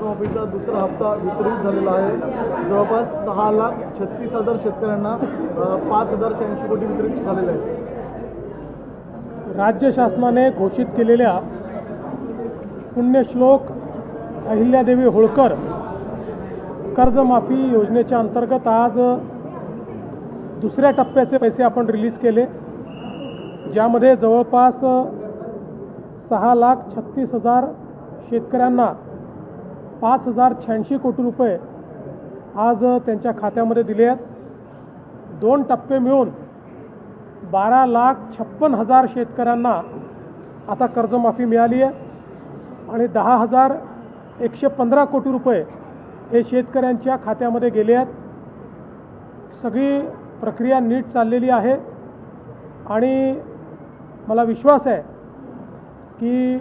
कर्जमाफीचा दुसरा हप्ता वितरित झालेला आहे। जवळपास 6,36,000 शेतकऱ्यांना 5,086 कोटी वितरित झालेले आहेत। राज्य शासनाने घोषित केलेल्या पुण्यश्लोक अहिल्यादेवी होळकर कर्जमाफी योजनेच्या अंतर्गत आज दुसऱ्या टप्प्याचे पैसे आपण रिलीज केले, ज्यामध्ये जवळपास 6,36,000 शेतकऱ्यांना 5,086 कोटी रुपये आज त्यांच्या खात्यामध्ये दिले आहेत। 2 टप्पे मिळून 12,56,000 शेतकऱ्यांना आता कर्जमाफी मिळाली आहे आणि 10,115 कोटी रुपये हे शेतकऱ्यांच्या खात्यामध्ये गेले आहेत। सगळी प्रक्रिया नीट चाललेली आहे आणि मला विश्वास आहे की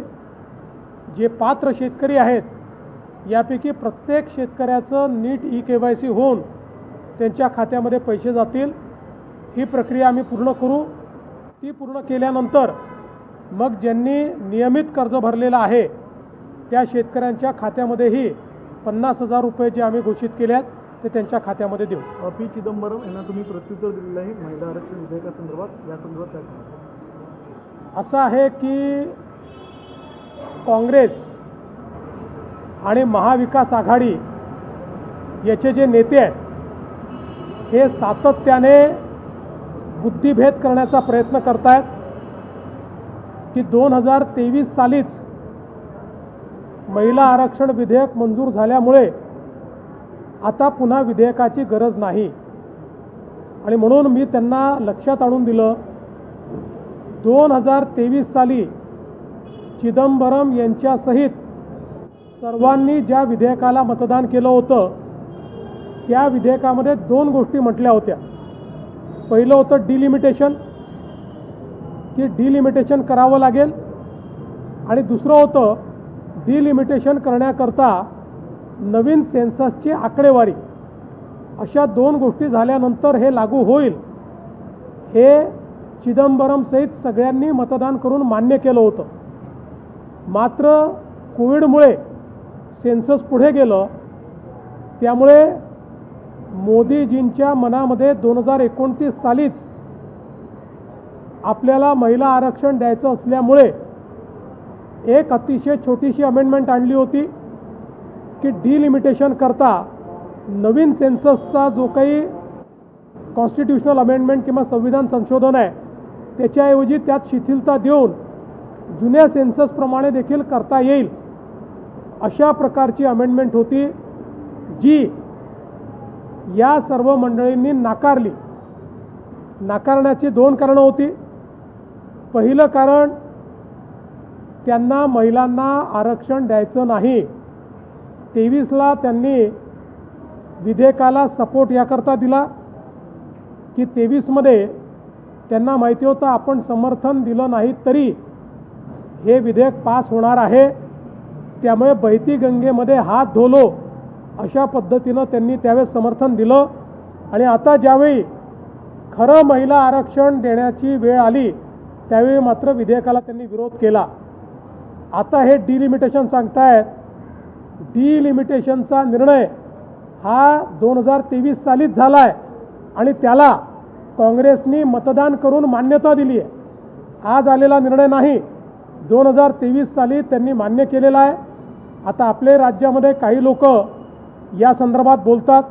जे पात्र शेतकरी आहेत यापैकी प्रत्येक शेतकऱ्याचं नीट KYC होऊन त्यांच्या खात्यामध्ये पैसे जातील। ही प्रक्रिया आम्ही पूर्ण करू। ती पूर्ण केल्यानंतर मग ज्यांनी नियमित कर्ज भरलेलं आहे त्या शेतकऱ्यांच्या खात्यामध्येही 50,000 रुपये जे आम्ही घोषित केले आहेत ते त्यांच्या खात्यामध्ये देऊ। पी चिदंबरम यांना तुम्ही प्रत्युत्तर दिलेलं आहे महिला आरक्षण विधेयकासंदर्भात, या संदर्भात काय सांगा? असं आहे की काँग्रेस आणि महाविकास आघाडी याचे जे नेते आहेत हे सातत्याने बुद्धिभेद करण्याचा प्रयत्न करत आहेत की 2023 सालीच महिला आरक्षण विधेयक मंजूर झाल्यामुळे आता पुन्हा विधेयकाची गरज नाही आणि म्हणून मी त्यांना लक्षात आणून दिलं 2023 साली चिदंबरम यांच्यासहित सर्वांनी ज्या विधेयकाला मतदान केलं होतं त्या विधेयकामध्ये 2 गोष्टी म्हटल्या होत्या। पहिलं होतं डिलिमिटेशन, की डिलिमिटेशन करावं लागेल, आणि दुसरं होतं डिलिमिटेशन करण्याकरता नवीन सेन्ससची आकडेवारी। अशा 2 गोष्टी झाल्यानंतर हे लागू होईल हे चिदंबरम सहित सगळ्यांनी मतदान करून मान्य केलं होतं। मात्र कोविडमुळे सेन्सस पुढे गेलं, त्यामुळे मोदीजींच्या मनामध्ये 2029 सालीच आपल्याला महिला आरक्षण द्यायचं असल्यामुळे एक अतिशय छोटीशी अमेंडमेंट आणली होती की डिलिमिटेशन करता नवीन सेन्ससचा जो काही कॉन्स्टिट्यूशनल अमेंडमेंट किंवा संविधान संशोधन आहे त्याच्याऐवजी त्यात शिथिलता देऊन जुन्या सेन्ससप्रमाणे देखील करता येईल अशा प्रकारची अमेंडमेंट होती, जी या सर्व मंडळींनी नाकारली। नाकारण्याची 2 कारणं होती। पहिलं कारण, त्यांना महिलांना आरक्षण द्यायचं नाही। 23ला त्यांनी विधेयकाला सपोर्ट याकरता दिला की 23मध्ये त्यांना माहिती होतं आपण समर्थन दिलं नाही तरी हे विधेयक पास होणार आहे, त्यामुळे बहती गंगेमध्ये हात धोलो अशा पद्धतीनं त्यांनी त्यावेळेस समर्थन दिलं। आणि आता ज्यावेळी खरं महिला आरक्षण देण्याची वेळ आली त्यावेळी मात्र विधेयकाला त्यांनी विरोध केला। आता हे डिलिमिटेशन सांगतायत, डिलिमिटेशनचा निर्णय हा 2023 सालीच झाला आहे आणि त्याला काँग्रेसनी मतदान करून मान्यता दिली आहे। आज आलेला निर्णय नाही, 2023 साली त्यांनी मान्य केलेला आहे। आता आपले राज्यामध्ये काही लोक या संदर्भात बोलतात,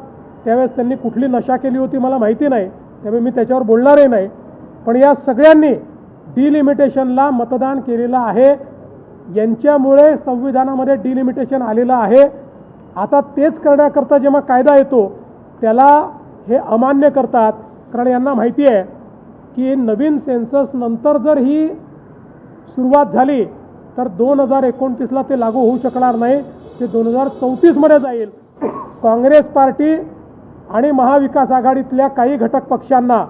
त्यावेळेस त्यांनी कुठली नशा केली होती मला माहिती नाही, त्यामुळे मी त्याच्यावर बोलणारही नाही। पण या सगळ्यांनी डिलिमिटेशनला मतदान केलेलं आहे, यांच्यामुळे संविधानामध्ये डिलिमिटेशन आलेलं आहे। आता तेच करण्याकरता जेव्हा कायदा येतो त्याला हे अमान्य करतात, कारण यांना माहिती आहे की नवीन सेन्सस नंतर जर ही सुरुवात झाली तर 2029ला ते लागू होऊ शकणार नाही, ते 2034 मध्ये जाईल। काँग्रेस पार्टी आणि महाविकास आघाडीतल्या काही घटक पक्षांना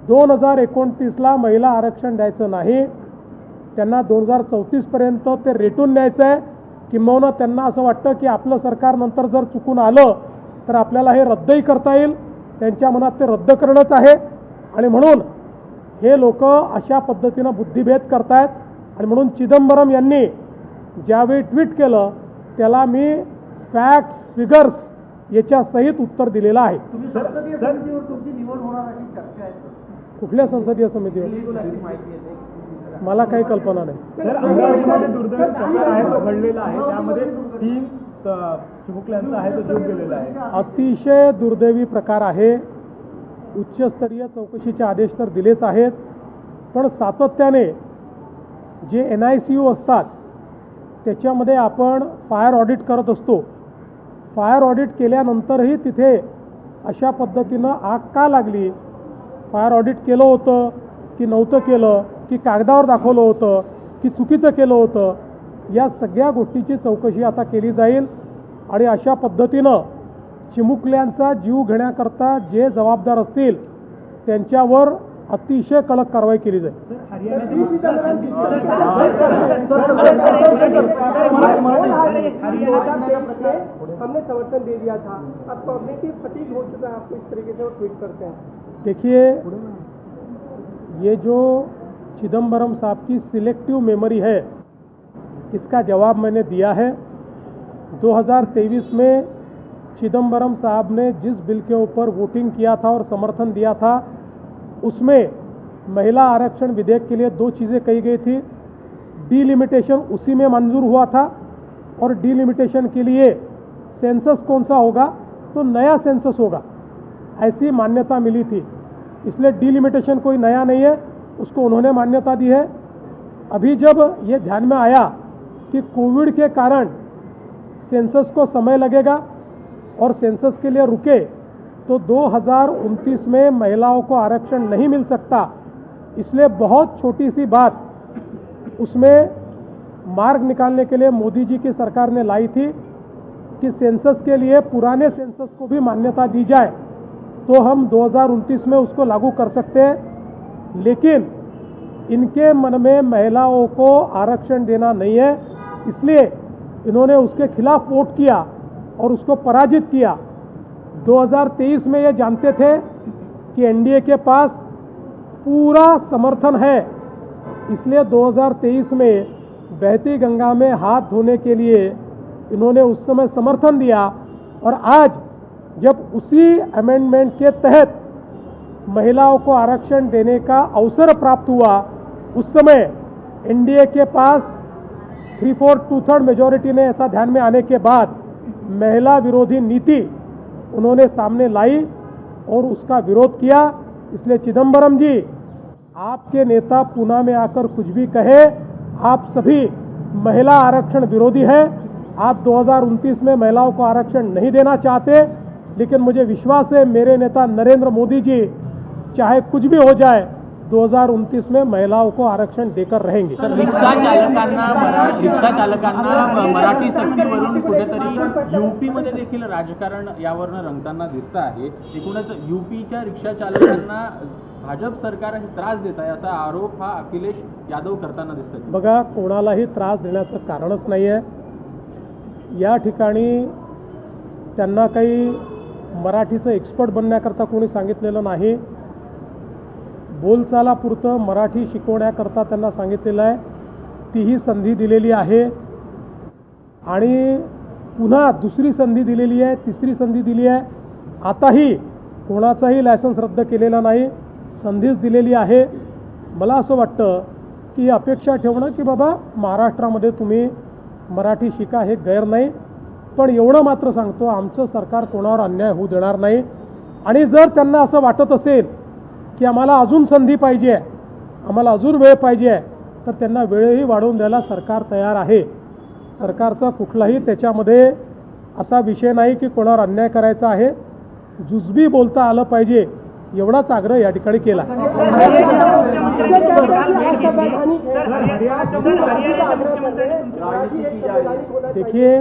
2029ला महिला आरक्षण द्यायचं नाही, त्यांना 2034 पर्यंत ते रेटून न्यायचं आहे। किंबहुना त्यांना असं वाटतं की आपलं सरकार नंतर जर चुकून आलं तर आपल्याला हे रद्दही करता येईल, त्यांच्या मनात ते रद्द करणंच आहे। आणि म्हणून हे लोक अशा पद्धतीनं बुद्धिभेद करतायत। आणि म्हणून चिदंबरम यांनी ज्यावेळी ट्विट केलं त्याला मी फॅक्ट्स फिगर्स याच्या सहित उत्तर दिलेलं आहे. तुम्ही संसदीय समितीवर तुमची निवड होणार अशी चर्चा आहे. कुठल्या संसदीय समितीवर अशी माहिती येते. मला काही कल्पना नाही. सर, अमरावतीमध्ये दुर्दैवी प्रकार आहे तो घडलेला आहे, त्यामध्ये 3 चिमुकल्यांचा आहे तो जीव गेलेला आहे. अतिशय दुर्दैवी प्रकार आहे. उच्चस्तरीय चौकशीचे आदेश तर दिलेच आहेत, पण सातत्याने जे NICU असतात त्याच्यामध्ये आपण फायर ऑडिट करत असतो. फायर ऑडिट केल्यानंतरही तिथे अशा पद्धतीनं आग का लागली, फायर ऑडिट केलं होतं की नव्हतं केलं, की कागदावर दाखवलं होतं की चुकीचं केलं होतं, या सगळ्या गोष्टीची चौकशी आता केली जाईल. आणि अशा पद्धतीनं चिमुकल्यांचा जीव घेण्याकरता जे जबाबदार असतील त्यांच्यावर अतिशय कडक कारवाई केली जाईल. हमने समर्थन दे दिया था, अब कॉग्निटिव फटीग हो चुका है, आपको इस तरीके से वो ट्वीट करते हैं. देखिए, ये जो चिदम्बरम साहब की सिलेक्टिव मेमोरी है, इसका जवाब मैंने दिया है. 2023 में चिदम्बरम साहब ने जिस बिल के ऊपर वोटिंग किया था और समर्थन दिया था, उसमें महिला आरक्षण विधेयक के लिए 2 चीज़ें कही गई थी. डीलिमिटेशन उसी में मंजूर हुआ था, और डीलिमिटेशन के लिए सेंसस कौन सा होगा, तो नया सेंसस होगा, ऐसी मान्यता मिली थी. इसलिए डीलिमिटेशन कोई नया नहीं है, उसको उन्होंने मान्यता दी है. अभी जब ये ध्यान में आया कि कोविड के कारण सेंसस को समय लगेगा और सेंसस के लिए रुके, तो 2029 में महिलाओं को आरक्षण नहीं मिल सकता, इसलिए बहुत छोटी सी बात उसमें मार्ग निकालने के लिए मोदी जी की सरकार ने लाई थी कि सेंसस के लिए पुराने सेंसस को भी मान्यता दी जाए, तो हम 2029 में उसको लागू कर सकते हैं. लेकिन इनके मन में महिलाओं को आरक्षण देना नहीं है, इसलिए इन्होंने उसके खिलाफ वोट किया और उसको पराजित किया. 2023 में ये जानते थे कि NDA के पास पूरा समर्थन है, इसलिए 2023 में बहती गंगा में हाथ धोने के लिए इन्होंने उस समय समर्थन दिया. और आज जब उसी अमेंडमेंट के तहत महिलाओं को आरक्षण देने का अवसर प्राप्त हुआ, उस समय NDA के पास 3/4 2/3 मेजॉरिटी ने ऐसा ध्यान में आने के बाद महिला विरोधी नीति उन्होंने सामने लाई और उसका विरोध किया. इसलिए चिदम्बरम जी, आपके नेता पूना में आकर कुछ भी कहे, आप सभी महिला आरक्षण विरोधी हैं. आप 2029 में महिलाओं को आरक्षण नहीं देना चाहते, लेकिन मुझे विश्वास है मेरे नेता नरेंद्र मोदी जी चाहे कुछ भी हो जाए 2029 में महिलाओं को आरक्षण देकर रहेंगे. रिक्षा चालकांना मराठी सक्तीवरून कुठेतरी UP मध्ये देखील राजकारण यावरनं रंगताना दिसतं आहे. एकूणच UPच्या रिक्षा चालकांना भाजप सरकार त्रास देत आहे असा आरोप हा अखिलेश यादव करताना दिसतात. बघा, कोणालाही त्रास देण्याचं कारणच नाही आहे. या ठिकाणी त्यांना काही मराठीचं एक्सपर्ट बनण्याकरता कोणी सांगितलेलं नाही. बोलचालापुरतं मराठी शिकवण्याकरता त्यांना सांगितलेलं आहे. तीही संधी दिलेली आहे आणि पुन्हा दुसरी संधी दिलेली आहे, तिसरी संधी दिली आहे. आताही कोणाचाही लायसन्स रद्द केलेला नाही, संधीच दिलेली आहे. मला असं वाटतं की अपेक्षा ठेवणं की बाबा महाराष्ट्रामध्ये तुम्ही मराठी शिका हे गैर नाही, पण एवढं मात्र सांगतो, आमचं सरकार कोणावर अन्याय होऊ देणार नाही. आणि जर त्यांना असं वाटत असेल की आम्हाला अजून संधी पाहिजे आहे, आम्हाला अजून वेळ पाहिजे आहे, तर त्यांना वेळही वाढवून द्यायला सरकार तयार आहे. सरकारचा कुठलाही त्याच्यामध्ये असा विषय नाही की कोणावर अन्याय करायचा आहे. जुजबी बोलता आलं पाहिजे एवढाच आग्रह या ठिकाणी केला. देखिए,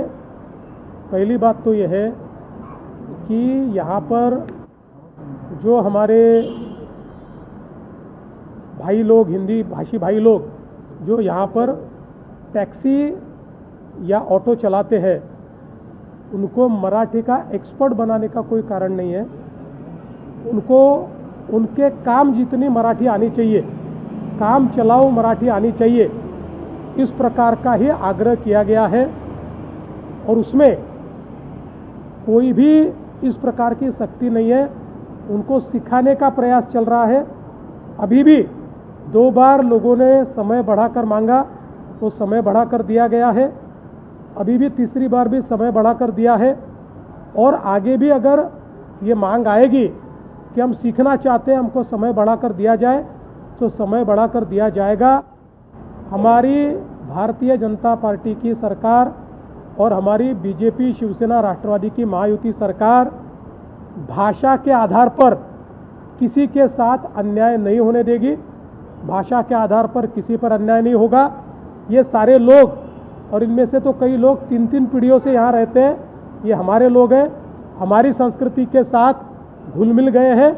पहली बात तो यह है कि यहाँ पर जो हमारे भाई लोग, हिंदी भाषी भाई लोग जो यहाँ पर टैक्सी या ऑटो चलाते हैं, उनको मराठी का एक्सपर्ट बनाने का कोई कारण नहीं है. उनको उनके काम जितनी मराठी आनी चाहिए, काम चलाओ मराठी आनी चाहिए, इस प्रकार का ही आग्रह किया गया है. और उसमें कोई भी इस प्रकार की सख्ती नहीं है। उनको सिखाने का प्रयास चल रहा है। अभी भी 2 बार लोगों ने समय बढ़ाकर मांगा तो समय बढ़ाकर दिया गया है। अभी भी तीसरी बार भी समय बढ़ाकर दिया है और आगे भी अगर ये मांग आएगी कि हम सीखना चाहते हैं, हमको समय बढ़ाकर दिया जाए तो समय बढ़ाकर दिया जाएगा। हमारी भारतीय जनता पार्टी की सरकार और हमारी बीजेपी, शिवसेना, राष्ट्रवादी की महायुति सरकार भाषा के आधार पर किसी के साथ अन्याय नहीं होने देगी। भाषा के आधार पर किसी पर अन्याय नहीं होगा। ये सारे लोग, और इनमें से तो कई लोग 3-3 पीढ़ियों से यहाँ रहते हैं, ये हमारे लोग हैं, हमारी संस्कृति के साथ घुल मिल गए हैं।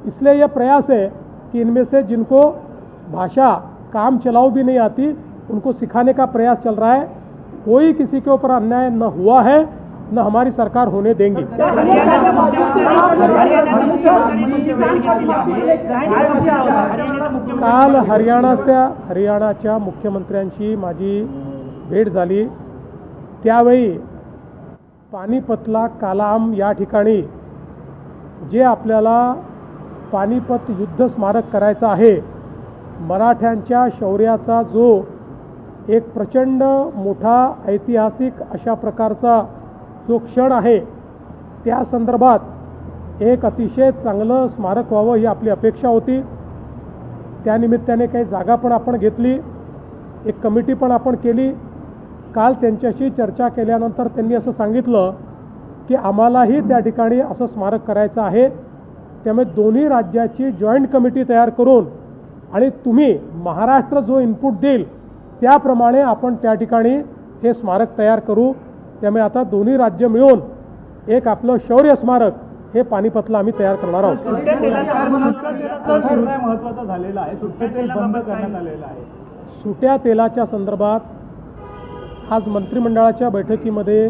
इसलिए यह प्रयास है कि इनमें से जिनको भाषा काम चलाऊ भी नहीं आती, उनको सिखाने का प्रयास चल रहा है। कोई किसी के ऊपर अन्याय न हुआ है, न हमारी सरकार होने देंगी। काल हरियाणाच्या मुख्यमंत्र्यांशी माझी भेट झाली। त्यावेळी पानिपतला कालाम या ठिकाणी जे आपल्याला पानिपत युद्ध स्मारक करायचं आहे, मराठ्यांच्या शौर्याचा जो एक प्रचंड मोठा ऐतिहासिक अशा प्रकारचा जो क्षण आहे, त्या संदर्भात एक अतिशय चांगलं स्मारक व्हावं ही आपली अपेक्षा होती। त्यानिमित्ताने काही जागा पण आपण घेतली, एक कमिटी पण आपण केली। काल त्यांच्याशी चर्चा केल्यानंतर त्यांनी असं सांगितलं की आम्हालाही त्या ठिकाणी असं स्मारक करायचं आहे। त्यामुळे दोन्ही राज्याची जॉईंट कमिटी तयार करून आणि तुम्ही महाराष्ट्र जो इनपुट देईल त्याप्रमाणे आपण त्या ठिकाणी हे स्मारक तयार करू। त्यामुळे आता दोन्ही राज्य मिळून एक आपलं शौर्य स्मारक हे पानिपतला आम्ही तयार करणार आहोत। निर्णय महत्त्वाचा झालेला आहे, सुट्टे तेल बंद करण्यात आलेलं आहे। सुट्या तेलाच्या संदर्भात आज मंत्रिमंडळाच्या बैठकीमध्ये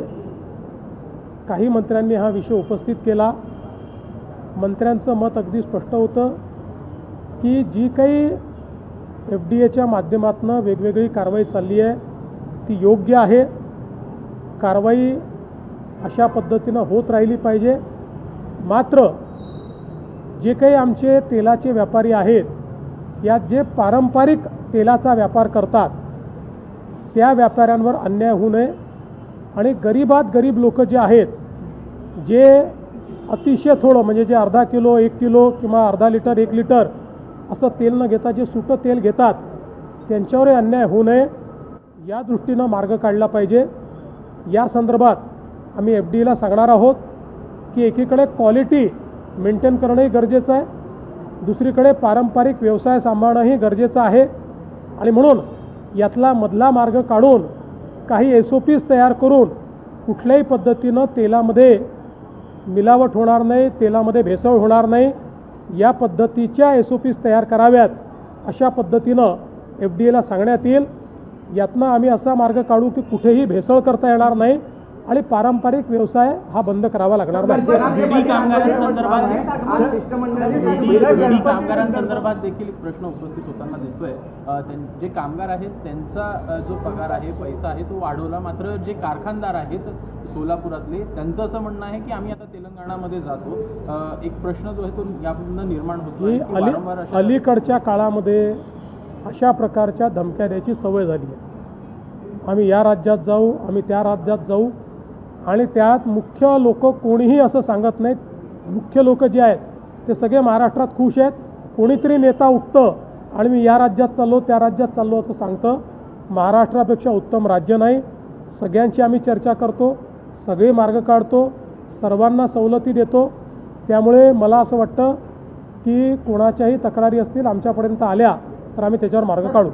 काही मंत्र्यांनी हा विषय उपस्थित केला। मंत्र्यांचं मत अगदी स्पष्ट होतं की जी काही FDA माध्यमातून वेगवेगळी कारवाई चालली आहे ती योग्य आहे। कारवाई अशा पद्धतीनं होत राहिली पाहिजे। मात्र जे काही आमचे तेलाचे व्यापारी आहेत, यात जे पारंपरिक तेलाचा व्यापार करतात त्या व्यापाऱ्यांवर अन्याय होऊ नये आणि गरीबात गरीब लोक जे आहेत, जे अतिशय थोडं म्हणजे जे अर्धा किलो, 1 किलो किंवा अर्धा लिटर, 1 लिटर असं तेल न घेता जे सुटं तेल घेतात त्यांच्यावरही अन्याय होऊ नये या दृष्टीनं मार्ग काढला पाहिजे। या संदर्भात आम्ही FDAला सांगणार आहोत की एकीकडे क्वालिटी मेंटेन करणंही गरजेचं आहे, दुसरीकडे पारंपरिक व्यवसाय सांभाळणंही गरजेचं आहे आणि म्हणून यातला मधला मार्ग काढून काही SOPs तयार करून कुठल्याही पद्धतीनं तेलामध्ये मिलावट होणार नाही, तेलामध्ये भेसळ होणार नाही या पद्धतीच्या SOPs तयार कराव्यात अशा पद्धतीनं FDAला सांगण्यात येईल। यातनं आम्ही असा मार्ग काढू की कुठेही भेसळ करता येणार नाही आणि पारंपरिक व्यवसाय हा बंद करावा लागणार नाही। बीडी कामगारांसंदर्भात देखील एक प्रश्न उपस्थित होताना दिसतोय। जे कामगार आहेत त्यांचा जो पगार आहे, पैसा आहे तो वाढवला, मात्र जे कारखानदार आहेत सोलापुरातले त्यांचं असं म्हणणं आहे की आम्ही आता तेलंगणामध्ये जातो। एक प्रश्न जो आहे तो यामधून निर्माण होतो। अलीकडच्या काळामध्ये अशा प्रकारच्या धमक्या द्यायची सवय झाली आहे। आम्ही या राज्यात जाऊ, आम्ही त्या राज्यात जाऊ आणि त्यात मुख्य लोक कोणीही असं सांगत नाहीत। मुख्य लोक जे आहेत ते सगळे महाराष्ट्रात खुश आहेत। कोणीतरी नेता उठतं आणि मी या राज्यात चाललो, त्या राज्यात चाललो असं सांगतं। महाराष्ट्रापेक्षा उत्तम राज्य नाही। सगळ्यांची आम्ही चर्चा करतो, सगळे मार्ग काढतो, सर्वांना सवलती देतो। त्यामुळे मला असं वाटतं की कोणाच्याही तक्रारी असतील आमच्यापर्यंत आल्या तर आम्ही त्याच्यावर मार्ग काढू।